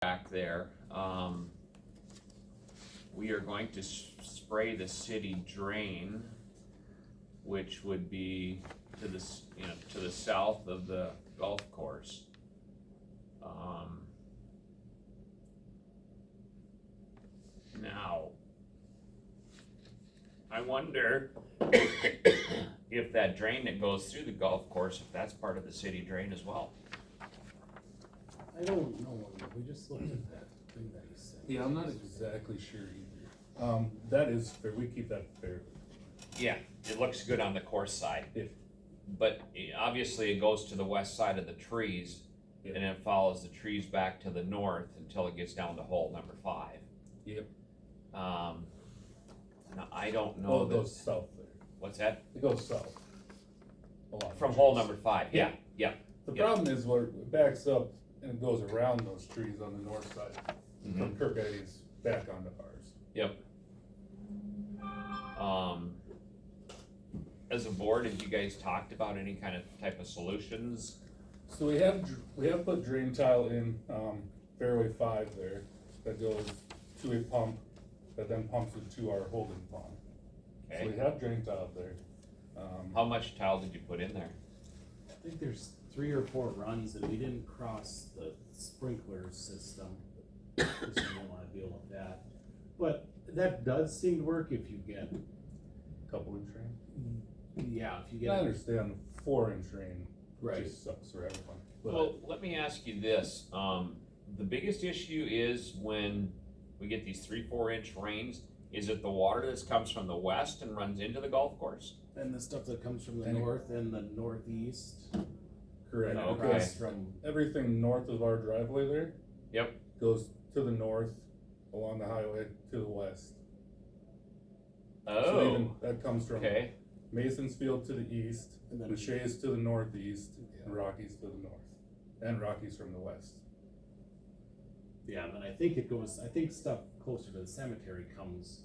back there, we are going to spray the city drain, which would be to the, to the south of the golf course. Now, I wonder if that drain that goes through the golf course, if that's part of the city drain as well. I don't know, we just looked at that thing that he said. Yeah, I'm not exactly sure either. That is fair, we keep that fair. Yeah, it looks good on the course side. Yeah. But obviously it goes to the west side of the trees, Yeah. and it follows the trees back to the north until it gets down to hole number 5. Yep. Now I don't know Well, it that, goes south there. what's that? It goes south. Along From the hole trees. number 5, yeah. The yeah. problem is where it backs up and it goes around those trees on the north side, from Mhm. Kirketty's back onto ours. Yep. As a board, have you guys talked about any kind of type of solutions? So we have put drain tile in, fairway 5 there, that goes to a pump, that then pumps it to our holding pond. So we Okay. have drain tile there. How much tile did you put in there? I think there's 3 or 4 runs and we didn't cross the sprinkler system, because we don't wanna deal with that. But that does seem to work if you get, Couple inch rain. yeah, if you I get. understand 4-inch rain Right. just sucks for everyone. But Well, let me ask you this, the biggest issue is when we get these 3-4 inch rains, is it the water that comes from the west and runs into the golf course? And the stuff that comes from the And it- north and the northeast. correct. Okay. Across from, Everything north of our driveway there Yep. goes to the north along the highway to the west. So Oh, even, that comes from okay, Mason's Field to the east, and then, Lachey's to the northeast, and Yeah. Rockies to the north, and Rockies from the west. yeah, and then I think I think stuff closer to the cemetery comes,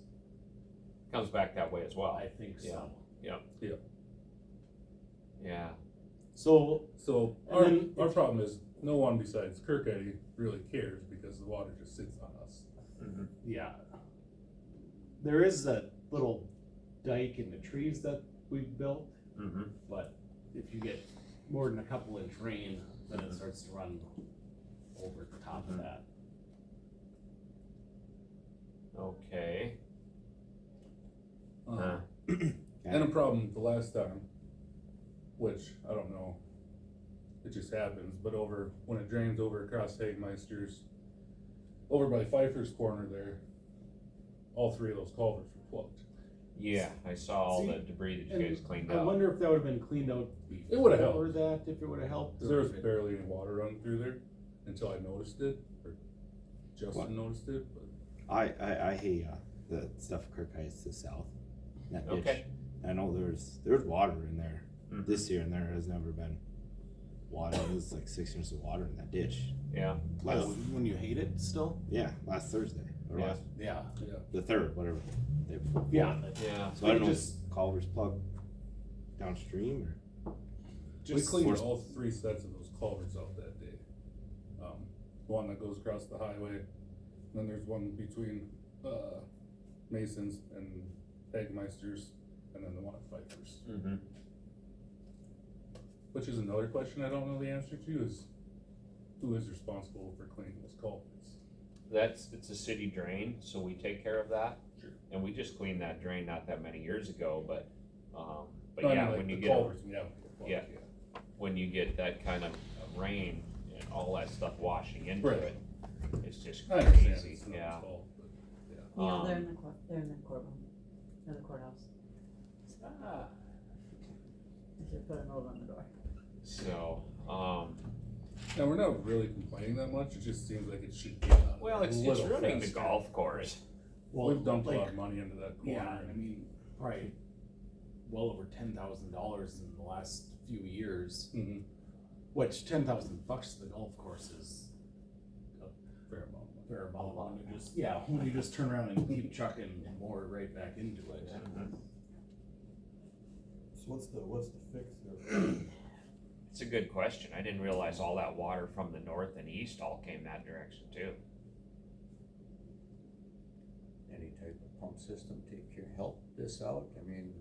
comes back that way as well, I think so. yeah. So, So And our, then our if- problem is, no one besides Kirketty really cares because the water just sits on us. Mhm. yeah. There is that little dike in the trees that we built, Mhm. but if you get more than a couple inch rain, then it starts to run over the top of Mhm. that. Okay. Uh, And a problem the last time, which I don't know, it just happens, but when it drains over across Hagmeister's, over by Pfeiffer's corner there, all 3 of those culverts were plugged. Yeah, I saw all See, the debris that you And guys cleaned I out. wonder if that would've been cleaned out It would've before helped. that, if it would've helped. 'Cause or there was if it- barely any water running through there until I noticed it, or Justin What? noticed it, but. I hate the stuff Kirkheim to the south. That ditch. Okay. I know there's water in there Mhm. this year, and there has never been water. There's like 6 inches of water in that ditch. Yeah, Last, When you hate it still? last Thursday or Yeah. last Yeah. Yeah. the 3rd, whatever. Day before. Yeah. yeah. So I don't know. Just- If culver's plugged downstream or We cleaned Or- all 3 sets of those culverts out that day. One that goes across the highway, then there's one between, Mason's and Hagmeister's, and then the one at Pfeiffer's. Mhm. Which is another question I don't know the answer to, is who is responsible for cleaning those culverts? It's a city drain, so we take care of that. Sure. And we just cleaned that drain not that many years ago, but No, I yeah, mean, like when you the get, culverts, we have to get plugged, Yeah. when you get that kind of rain and all that stuff washing into Right. it, it's just I understand, crazy, it's not yeah. his fault, but, yeah. Yeah, they're Um, in the they're in the courtroom, in the courthouse. Ah. I should put a note on the door. So, Now, we're not really complaining that much, it just seems like it should be done. well, a it's little ruining the faster. golf course. Well, We've dumped a lot like- of money into that corner. Yeah, I and- mean, probably well over $10,000 in the last few years, Mhm. which $10,000 to the golf course is Fair amount of money. fair amount. When you just, yeah, when you just turn around and keep chucking more right back into it. Mhm. So what's the fix there? It's a good question. I didn't realize all that water from the north and east all came that direction too. Any type of pump system help this out? I mean,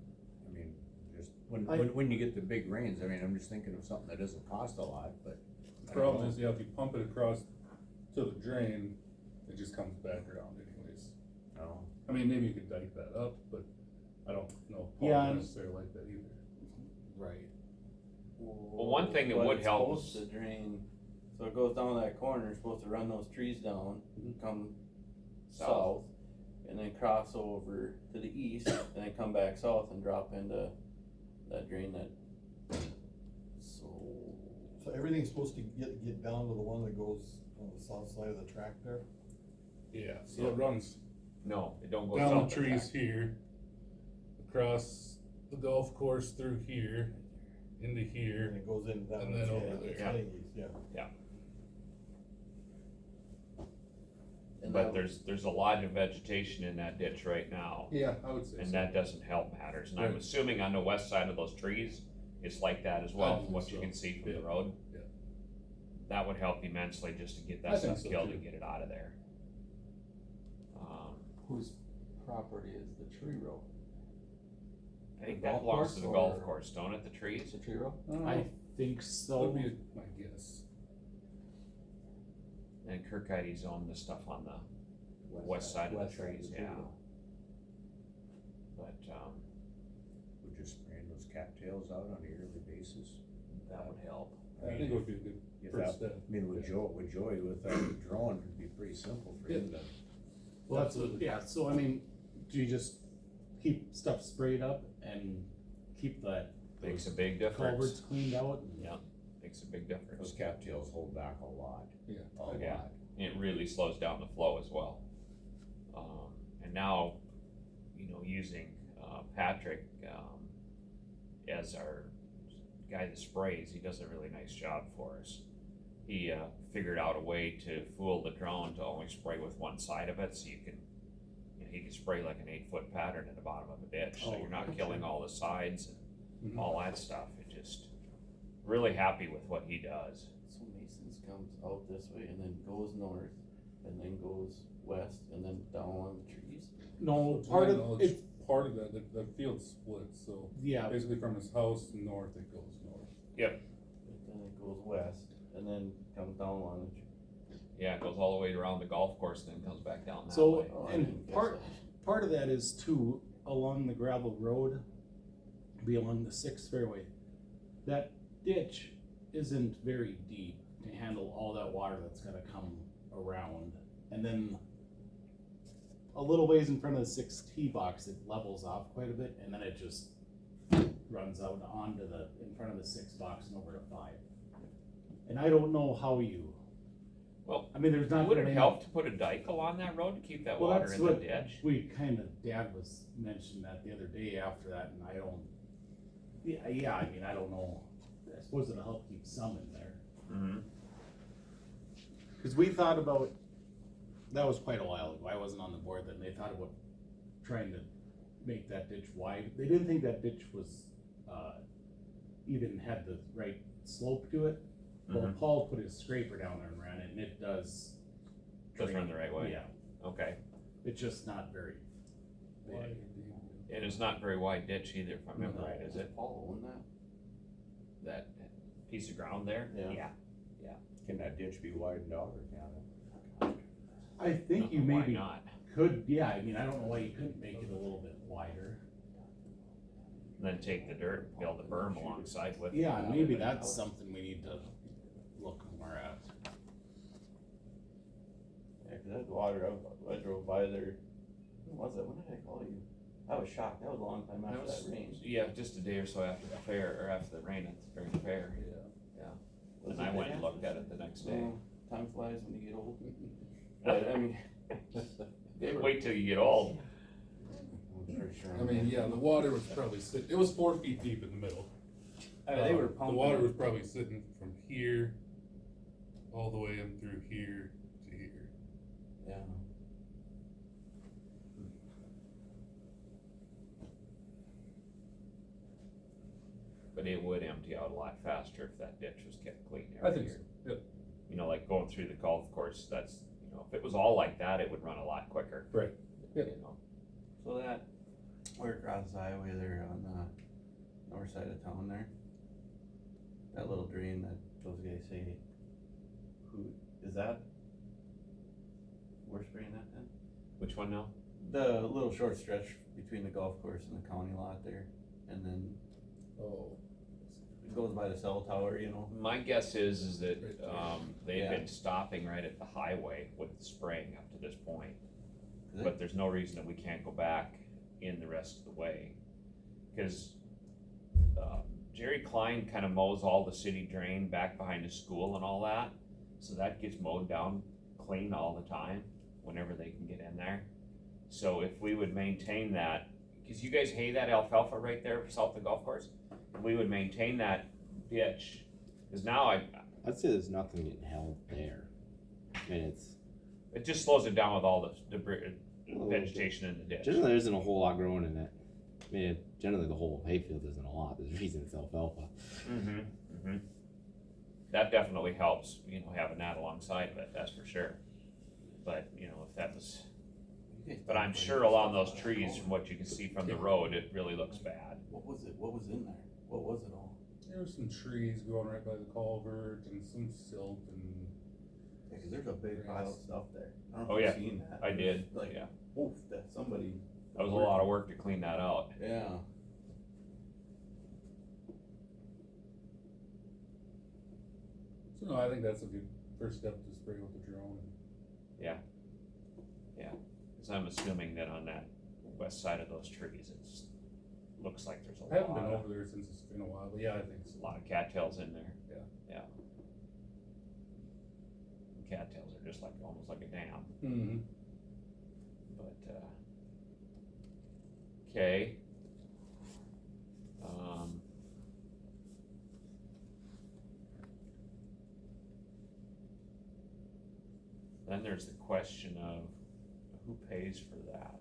just when you get the big rains, I mean, I'm just thinking of something that doesn't cost a lot, but. The problem is, if you pump it across to the drain, it just comes back around anyways. No. I mean, maybe you could dike that up, but I don't know if Yeah, Paul's necessarily like that either. Right. Well, one thing that But would it's help supposed to drain, so it goes down that corner, it's supposed to run those trees down, come south, and then cross over to the east, and then come back south and drop into that drain that, So everything's supposed to get down to the one that goes on the south side of the track there? Yeah, so it runs No, it don't go down south the of that. trees here, across the golf course through here, into And here. it goes in that. And then way, over yeah, there. it's heading east, yeah. and But that, there's a lot of vegetation in that ditch right now, Yeah, I would say and so. that doesn't help matters. And I'm Right. assuming on the west side of those trees, it's like that as I well, think from what you so. can see from the Yeah. road. Yeah. That would help immensely just to get I that think stuff so, killed too. and get it out of there. whose property is the tree row? I think The that golf belongs course to the golf or- course, don't it, the Is trees? the tree row? I think so. Would be my guess. And Kirkheid's owned the stuff on the west side of the trees, yeah. But, We're just spraying those cattails out on a yearly basis. that would help. I think it would be a good If first that- step. I mean, with Joey, with a drone, it'd be pretty simple for him to. Well, that's what, Absolutely. yeah, so I mean, do you just keep stuff sprayed up and keep that, Makes a those big difference. culverts cleaned out? and- Yeah, makes a big Those difference. cattails hold back a lot. Yeah. A Yeah. lot. It really slows down the flow as well. And now, using Patrick as our guy that sprays, he does a really nice job for us. He figured out a way to fool the drone to only spray with one side of it, so he can spray like an 8-foot pattern in the bottom of a ditch, so Oh, you're not okay. killing all the sides and Mhm. all that stuff. It just, really happy with what he does. So Mason's comes out this way and then goes north, and then goes west, and then down on the trees. No, To part my of, knowledge, it's, part of that field split, so yeah, basically from his house north, it goes north. But then it goes west, and then comes down on the tree. Yeah, it goes all the way around the golf course and then comes back down that So- way. Oh, I And didn't guess part- that. part of that is too, along the gravel road, be along the 6th fairway. That ditch isn't very deep to handle all that water that's gonna come around. And then a little ways in front of the 6th tee box, it levels off quite a bit, and then it just runs out onto in front of the 6th box and over to 5. And I don't know how Well, I mean, there's not. would it very help to put a dike along that road to keep that Well, water that's in the what ditch? we Dad was mentioned that the other day after that, and I don't, yeah, I mean, I don't know. I suppose it'll help keep some in there. Mm-hmm. Cause we thought about, that was quite a while ago, I wasn't on the board then, they thought about trying to make that ditch wide. They didn't think that ditch was, even had the right slope to it. Well, Mhm. Paul put his scraper down there and ran it, and it does. Does run drain. the right way? Yeah, Okay, it's just not very big. and it's not very wide ditch either, if I remember No. right, is it? Paul own that? That piece of ground there? Yeah. Can that ditch be widened out or can it? I think you Why maybe not? could, yeah, I mean, I don't know why you couldn't make it a little bit wider. And then take the dirt, and build a berm alongside with it. Yeah, maybe that's something we need to look more at. Yeah, cause that water, I drove by there, when was it, when did I call you? I was shocked, that was a long time That after was- that rain. Yeah, just a day or so after the fair, or after the rain during the fair. Was And it I went bad? and looked at it the next day. Oh, time flies when you get old. But, I mean, they were. Wait till you get old. I'm pretty sure. I mean, yeah, the water was probably it was 4 feet deep in the middle. I mean, they were The pumping. water was probably sitting from here all the way in through here to here. Yeah. But but it would empty out a lot faster if that ditch was kept clean I every think year. so, yep, You know, like going through the golf course, that's, you know, if it was all like that, it would run a lot quicker. right, You Yep. know, So that, where across the highway there on the north side of town there, that little drain that those guys say, who, is that? We're spraying that then? which one now? The little short stretch between the golf course and the county lot there, and then oh, it goes by the cell tower, you know? My guess is that, Right there. they've Yeah. been stopping right at the highway with spraying up to this point. Is it? But there's no reason that we can't go back in the rest of the way. Cause, Jerry Klein kinda mows all the city drain back behind the school and all that. So that gets mowed down clean all the time, whenever they can get in there. So if we would maintain that, cause you guys hay that alfalfa right there south of the golf course? We would maintain that ditch, cause now I'd say there's nothing getting held there. I mean, it's, it just slows it down with all the debris, little vegetation in the ditch. generally there isn't a whole lot growing in it. I mean, generally the whole hayfield isn't a lot, there's a reason it's alfalfa. Mm-hmm, mm-hmm. That definitely helps, you know, having that alongside of it, that's for sure. But, you know, if that was, You guys but I'm talked sure about along stuff those on that trees, culvert. from what you can see from the road, it really looks bad. What was it, what was in there? What was it all? there were some trees growing right by the culvert and some silt and, Yeah, cause there's a big pile of stuff there. I don't Oh, know if yeah. you've seen that. I did, Like, yeah. oof, that somebody. That was a lot of work to clean that out. Yeah. so no, I think that's a good first step to spray with the drone. Cause I'm assuming that on that west side of those trees, looks like there's I a haven't been lot over there since it's been a while, but yeah, I think so. of cattails in there. Yeah. Yeah. Cattails are just like, almost like a dam. Mm-hmm. But, okay. Then there's the question of who pays for that?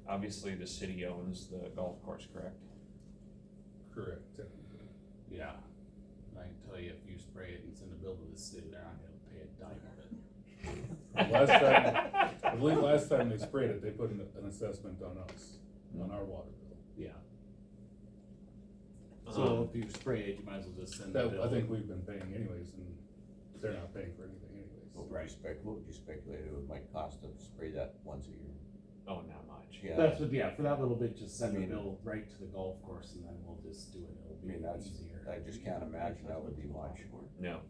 Obviously, the city owns the golf course, correct? Correct, technically. Yeah, I can tell you, if you spray it and send a bill to the city, they're not gonna pay a dime of it. Last time, I believe last time they sprayed it, they put an assessment on us, on our water bill. Yeah. So if you spray it, you might as well just send the That, bill. I think we've been paying anyways, and they're not paying for anything anyways. What would you speculate it would might cost to spray that once a year? Oh, not much. Yeah. That's what, yeah, for that little bit, just send I a mean- bill right to the golf course and then we'll just do it, it'll I be mean, that's, easier. I just can't imagine that would be much. No,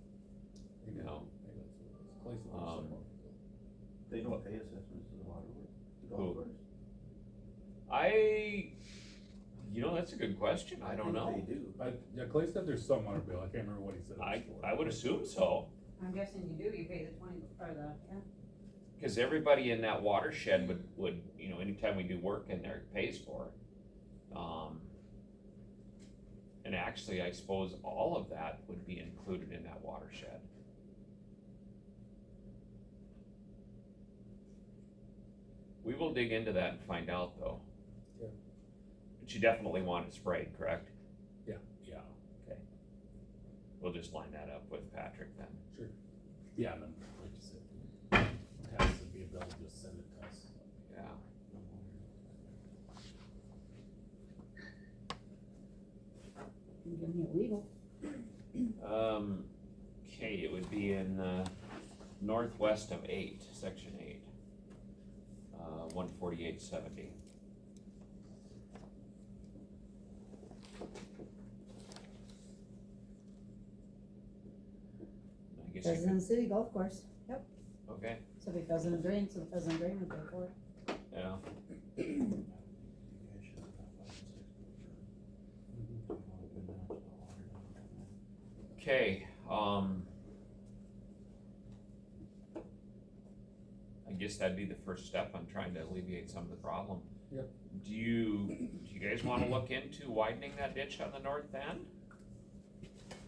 Maybe No. maybe that's what it is. Place it or something. They don't pay assessments to the Waterboard, the Who? golf course? you know, that's a good question, I don't think know. They do. Yeah, Clay said there's some on our bill, I can't remember what he said it was for. I would assume so, I'm guessing you do, you pay the 20, or the, yeah. cause everybody in that watershed would, you know, anytime we do work in there, it pays for it. And actually, I suppose all of that would be included in that watershed. We will dig into that and find out though. Yeah. But you definitely want it sprayed, correct? Yeah, Okay. We'll just line that up with Patrick then. Sure. yeah, and then, like you said, it has to be a bill, just send it to us. Yeah. You give me a legal. Okay, it would be in, northwest of 8, section 8. 14870. I guess you Pheasant City Golf Course, yep, could, okay, so if Pheasant Drain, so the Pheasant Drain would pay for it. yeah. Okay, I guess that'd be the first step on trying to alleviate some of the problem. Yep. Do you guys wanna look into widening that ditch on the north end?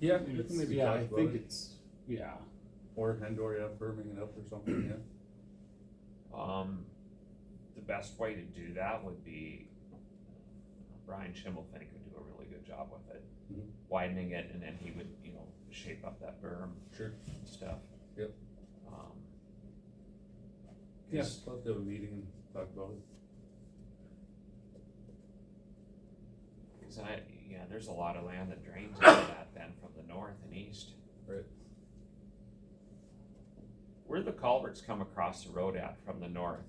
Yeah, we can maybe Yeah, talk I about think it. it's, yeah, Or yeah, firming it up or something, yeah. The best way to do that would be, Brian Schimmelfink would do a good job with it. Mhm. Widening it, and then he would, you know, shape up that berm Sure. and stuff. Yep. Um, Yes, let's have a meeting and talk about it. Cause there's a lot of land that drains into that then from the north and east. Right. Where the culverts come across the road at from the north?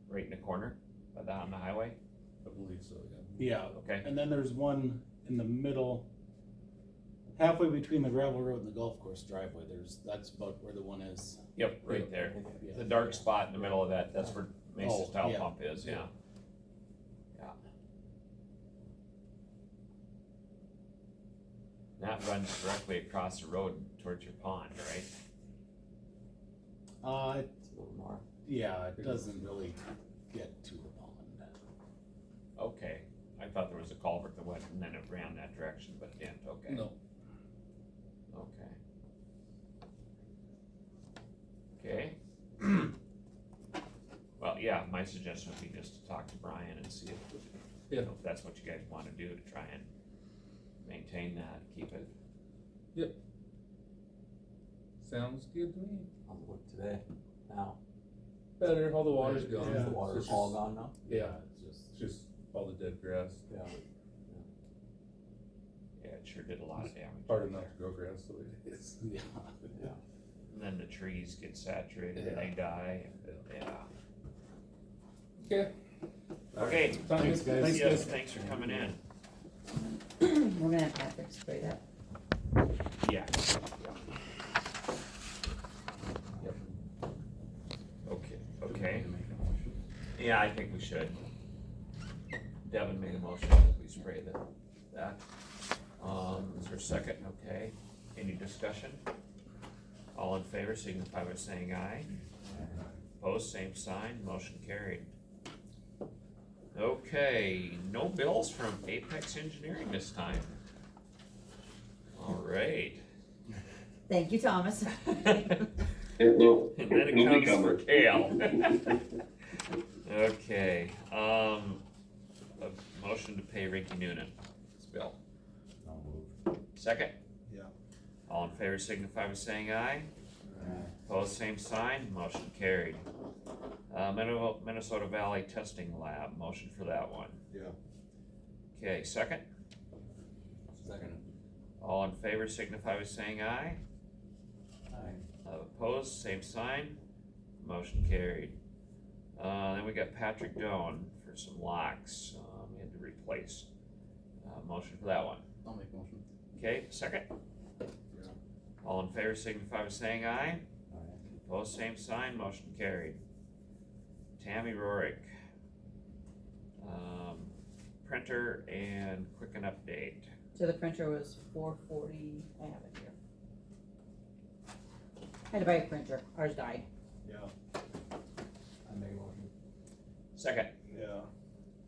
Right in the corner, on the highway? I believe so, yeah. Yeah, Okay, and then there's one in the middle, halfway between the gravel road and the golf course driveway, that's about where the one is. yep, right there. Yeah. The dark spot in the middle of that, that's where Mace's Oh, tile yeah. pump is, yeah. Yeah. Yeah. That runs directly across the road towards your pond, right? It's a little north. Yeah, it doesn't really get to the pond. Okay, I thought there was a culvert that went and then it ran that direction, but it didn't, okay. No, Okay. Well, yeah, my suggestion would be just to talk to Brian and see if, Yeah. if that's what you guys wanna do to try and maintain that, keep it. sounds good to me. I'll look today, now. Better, all the water's Yeah. gone. Is the water It's all just- gone now? Yeah, It's it's just all the dead grass. Yeah. Yeah, it sure did a lot of damage. Hard enough to grow grass the way it is. yeah. And then the trees get saturated and they die, and, yeah. Okay. Okay. Thanks, guys. Yes, thanks for coming in. We're gonna have Patrick spray that. Yeah. Yep. Okay. Yeah, I think we should. Devin made a motion that we spray that. Is there a second? Okay. Any discussion? All in favor signify by saying aye. Opposed, same sign, motion carried. Okay, no bills from Apex Engineering this time. All right. Thank you, Thomas. And then it comes for Kale. Okay, a motion to pay Rinke-Noonan, this bill. I'll move. Second, Yeah. all in favor signify by saying aye. Opposed, same sign, motion carried. Minnesota Valley Testing Lab, motion for that one. Yeah. Okay, second, Second. all in favor signify by saying aye. Aye. Opposed, same sign, motion carried. Then we got Patrick Doan for some locks, we had to replace. Motion for that one. I'll make motion. Okay, second, Yeah. all in favor signify by saying aye. Aye. Opposed, same sign, motion carried. Tammy Rorick. Printer and quicken update. So the printer was $440, I have it here. I had to buy a printer, ours died. Yeah. I make motion. Second, Yeah.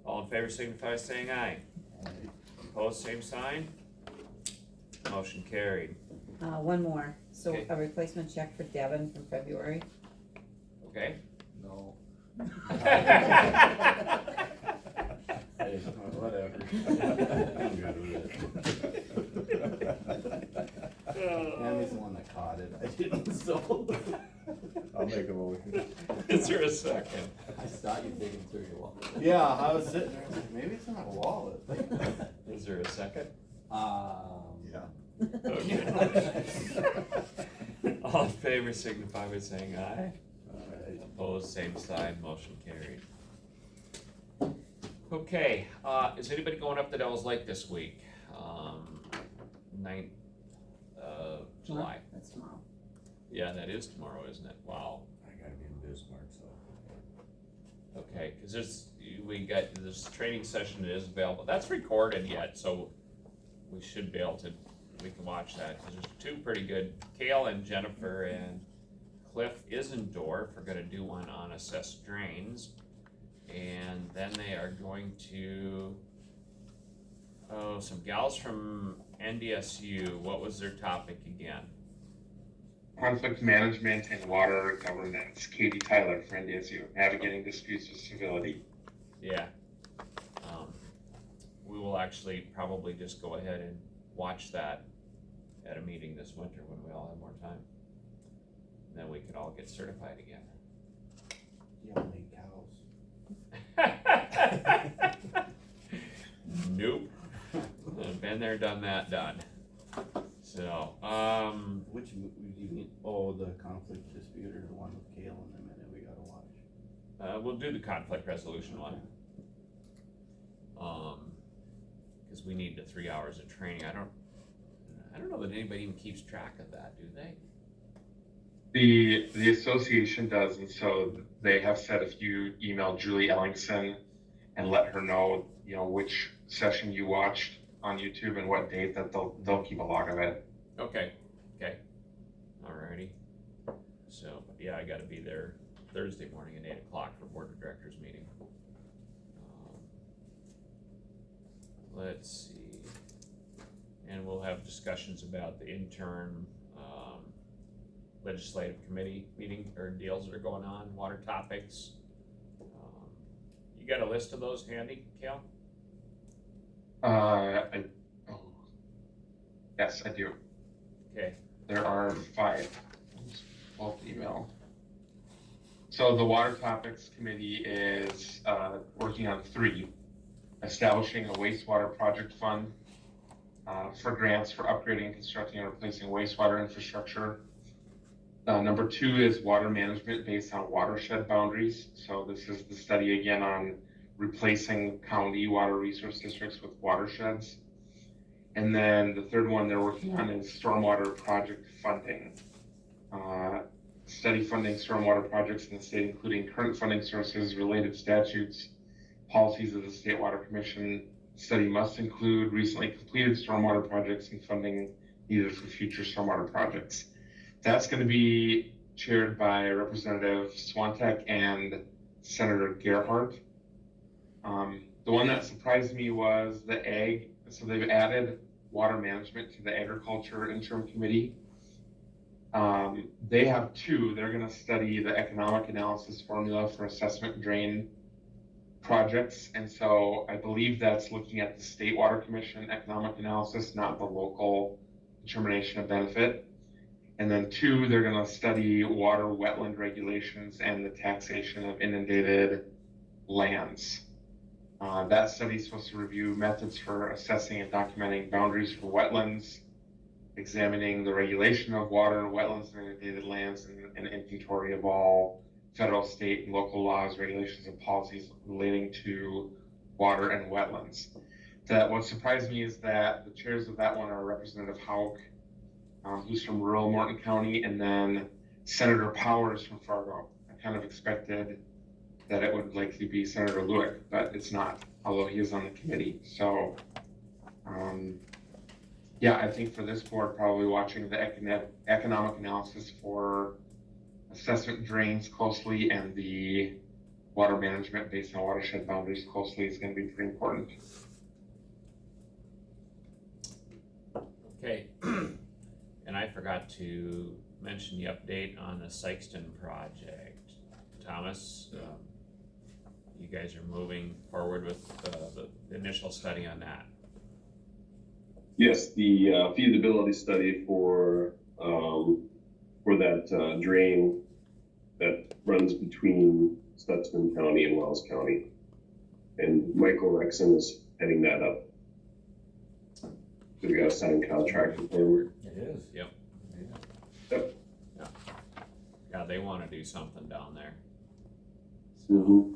all in favor signify by saying aye. Aye. Opposed, same sign, motion carried. One more, so Okay. a replacement check for Devin from February. Okay. No. Hey, whatever. I'm good with it. Tammy's the one that caught it, I didn't, so. I'll make a motion. Is there a second? I saw you digging through your wallet. Yeah, I was sitting there, I was like, maybe it's not a wallet. Is there a second? Yeah. Okay. All in favor signify by saying aye. Opposed, same side, motion carried. Okay, is anybody going up to Devil's Lake this week? 9th of July. That's tomorrow. Yeah, that is tomorrow, isn't it? Wow. I gotta be in Bismarck, so. Okay, cause we got this training session that is available. That's recorded yet, so we should be able to, we can watch that. Cause there's two pretty good, Kale and Jennifer and Cliff Isendorf are gonna do one on assessed drains. And then they are going to, some gals from NDSU, what was their topic again? Conflict management and water governance. Katie Tyler for NDSU, navigating disputes with civility. Yeah. we will actually probably just go ahead and watch that at a meeting this winter when we all have more time. Then we can all get certified again. You don't need cows. Nope. I've been there, done that, done. So, Which, oh, the conflict dispute or the one with Kale in a minute we gotta watch. we'll do the conflict resolution one. Cause we need the 3 hours of training. I don't know that anybody even keeps track of that, do they? The association does, and so they have said if you email Julie Ellingson and let her know, you know, which session you watched on YouTube and what date, that they'll keep a log of it. Okay, alrighty. So, but yeah, I gotta be there Thursday morning at 8 o'clock for board of directors meeting. Let's see, and we'll have discussions about the intern, legislative committee meeting or deals that are going on, water topics. You got a list of those handy, Cal? Yes, I do. Okay, There are 5. Both email. So the Water Topics Committee is working on 3. Establishing a wastewater project fund for grants for upgrading, constructing, and replacing wastewater infrastructure. Number 2 is water management based on watershed boundaries. So this is the study again on replacing county water resource districts with watersheds. And then the 3rd one they're working on is stormwater project funding. Study funding stormwater projects in the state, including current funding sources, related statutes, policies of the State Water Commission. Study must include recently completed stormwater projects and funding needed for future stormwater projects. That's going to be chaired by Representative Swantek and Senator Gerhardt. The one that surprised me was the ag. So they've added water management to the agriculture interim committee. They have 2. They're going to study the economic analysis formula for assessment drain projects. And so I believe that's looking at the State Water Commission economic analysis, not the local determination of benefit. And then 2, they're going to study water wetland regulations and the taxation of inundated lands. That study is supposed to review methods for assessing and documenting boundaries for wetlands, examining the regulation of water, wetlands, and inundated lands, and an inventory of all federal, state, and local laws, regulations, and policies relating to water and wetlands. What surprised me is that the chairs of that one are Representative Hauk, who's from rural Morton County, and then Senator Powers from Fargo. I kind of expected that it would likely be Senator Lewick, but it's not, although he is on the committee. So, yeah, I think for this board, probably watching the economic analysis for assessment drains closely and the water management based on watershed boundaries closely is going to be pretty important. okay. And I forgot to mention the update on the Sykeston project. Thomas, you guys are moving forward with the initial study on that. Yes, the feasibility study for that drain that runs between Stutsman County and Wells County. And Michael Rexon is heading that up. So we got a signed contract with him. It is. Yep. Yep. Yeah, they wanna do something down there, Mm-hmm.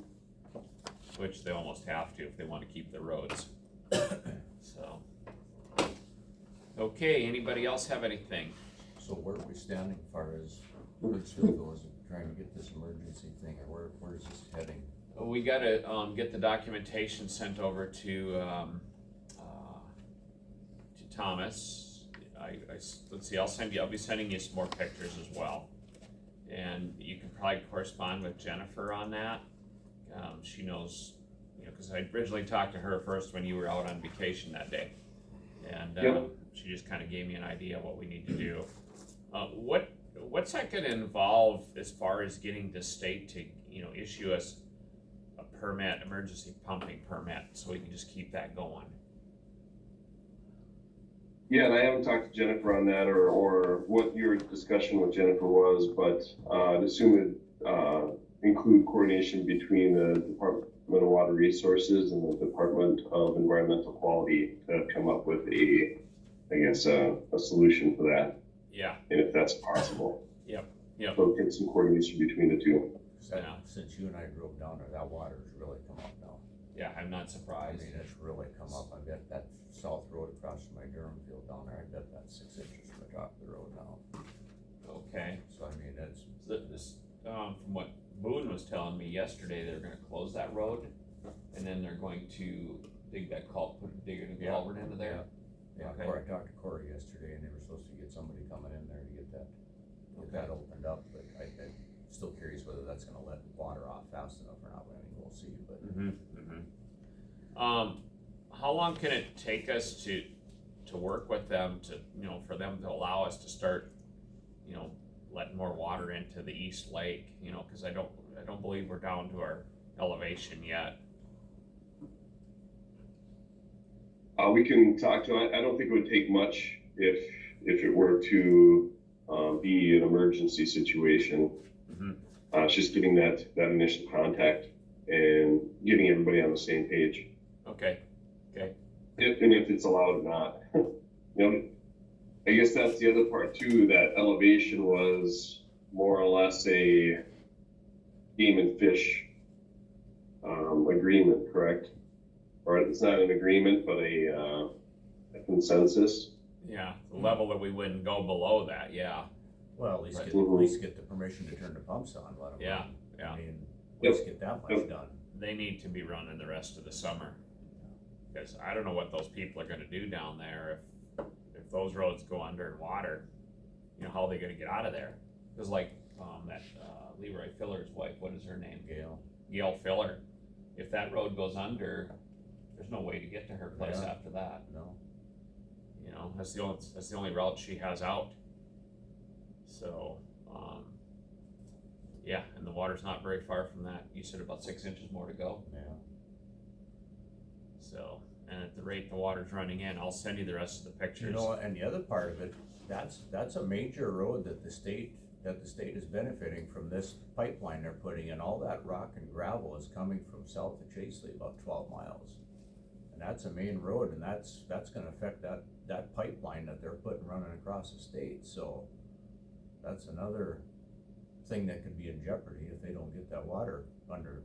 which they almost have to if they wanna keep the roads. So. Okay, anybody else have anything? So where are we standing as far as Hurdsfield goes, trying to get this emergency thing, or where is this heading? We gotta, get the documentation sent over to Thomas. Let's see, I'll be sending you some more pictures as well. And you can probably correspond with Jennifer on that. She knows, cause I originally talked to her first when you were out on vacation that day. And, Yep. She just kinda gave me an idea of what we need to do. What's that gonna involve as far as getting the state to, issue us a permit, emergency pumping permit, so we can just keep that going? Yeah, and I haven't talked to Jennifer on that or what your discussion with Jennifer was, but I'd assume it include coordination between the Department of Water Resources and the Department of Environmental Quality to come up with a solution for that. Yeah. And if that's possible. Yep. So get some coordination between the two. Since you and I drove down there, that water's really come up now. Yeah, I'm not I surprised. mean, it's really come up. I bet that south road across from my Durham field down there, I bet that's 6 inches from the top of the road now. Okay. So I mean, it's, This, from what Boone was telling me yesterday, they're gonna close that road, and then they're going to dig a culvert into there. yeah, Okay. I talked to Corey yesterday and they were supposed to get somebody coming in there to get that opened up, but I'm still curious whether that's gonna let water off fast enough or not. I mean, we'll see, but. How long can it take us to work with them to, for them to allow us to start, letting more water into the East Lake, cause I don't believe we're down to our elevation yet. We can talk to, I don't think it would take much if it were to be an emergency situation. It's just getting that initial contact and getting everybody on the same page. Okay. If it's allowed or not. I guess that's the other part too, that elevation was more or less a game and fish agreement, correct? Or it's not an agreement, but a consensus. Yeah, the level that we wouldn't go below that, yeah. Well, at least Right. at least get the permission to turn the pumps on, let them Yeah, run. yeah. I mean, at least get that much done. They need to be running the rest of the summer. Because I don't know what those people are gonna do down there if those roads go underwater. How are they gonna get out of there? Cause like, that, Leroy Filler's wife, what is her name? Gail Filler. If that road goes under, there's no way to get to her place Yeah. after that. No. That's the only route she has out. So, yeah, and the water's not very far from that. You said about 6 inches more to go. Yeah. So, and at the rate the water's running in, I'll send you the rest of the pictures. And the other part of it, that's a major road that the state is benefiting from this pipeline they're putting in. All that rock and gravel is coming from south of Chaseley, about 12 miles. And that's a main road, and that's gonna affect that pipeline that they're putting running across the state. So that's another thing that could be in jeopardy if they don't get that water under,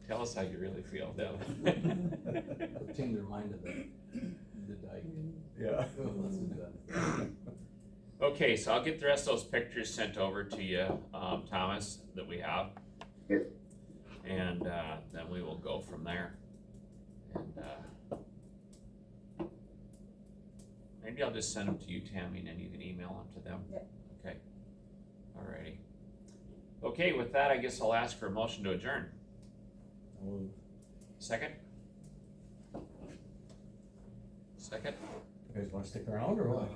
Tell us how you really feel, Devin. Change their mind to the dike. Yeah. Let's do that. Okay, so I'll get the rest of those pictures sent over to you, Thomas, that we have. Sure. And then we will go from there. And maybe I'll just send them to you, Tammy, and then you can email them to them. Yep. Okay. Alrighty. Okay, with that, I guess I'll ask for a motion to adjourn. Second? Second? You guys wanna stick around or what?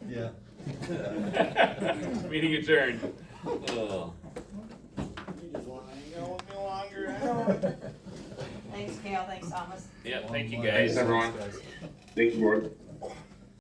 Yeah. Meeting adjourned. Oh. You just wanna hang out with me longer, Thanks, Gail, thanks, Thomas. Yeah, thank you Thanks, guys. everyone. Thank you, Gordon.